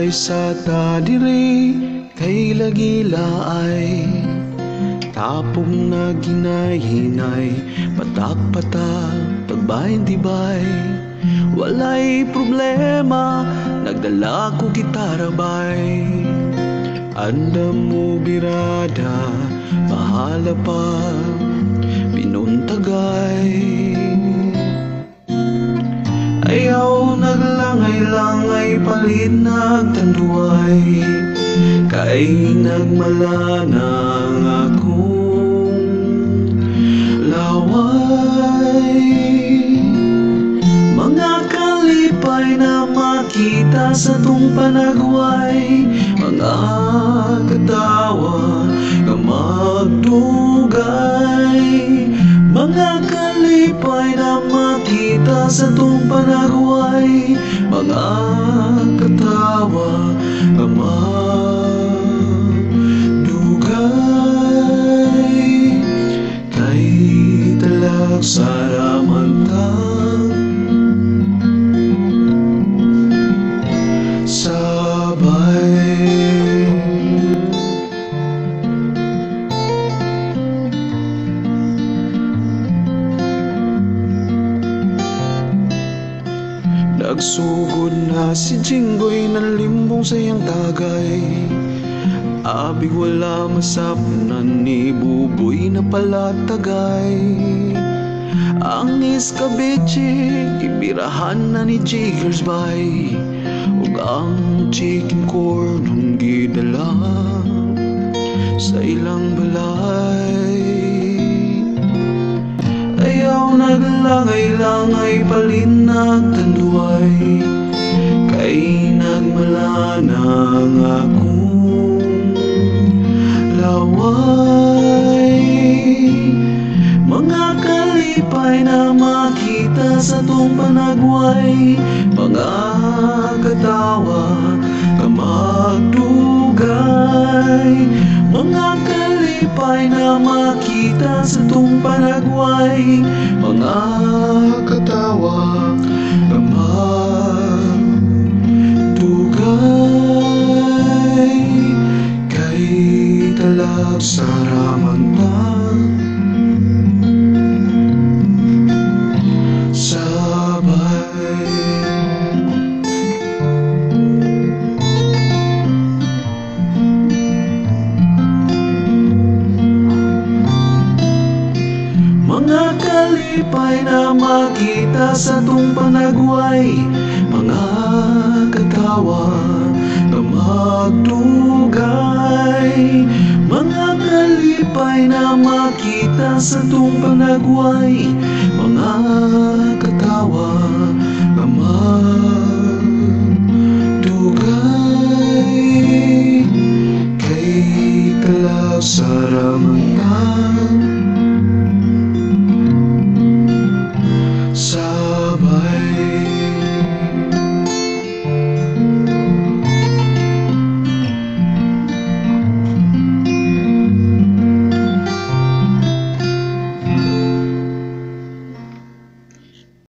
sa tadiri kay lagilaay, tapong na ginay-hinay, patak-patak pagbahin tibay. Walay problema, nagdala ko gitara bay. Andam mo birada, bahala pa, pinuntagay. Ayaw naglangay-langay, palit nagtanduay, kay nagmalana ang akong laway. Mga kalipay na makita sa tong panagway, mga katawa na magdugay. Mga kalipay na makita sa tong panagway, mga katawa na magdugay. Kay talag saramantang sabay. Nagsugod na si Jinggoy ng limbong sa iyang tagay. Abig wala masapnan ni Buboy na palatagay. Ang iskabeche ibirahan na ni Jiggers bay, ug ang chicken corn gidala sa ilang balay. Ayaw naglangay-langay, palin nagtanduay, kay nagmalana ang akong laway. Mga kalipay na makita sa tong panagway, mga katawa na magdugay. Mga kalipay na makita sa tong panagway, mga katawa na magdugay. Kay talag saramantang sabay. Mga kalipay na makita sa tong panagway, mga katawa na magdugay. Mga kalipay na makita sa tong panagway, mga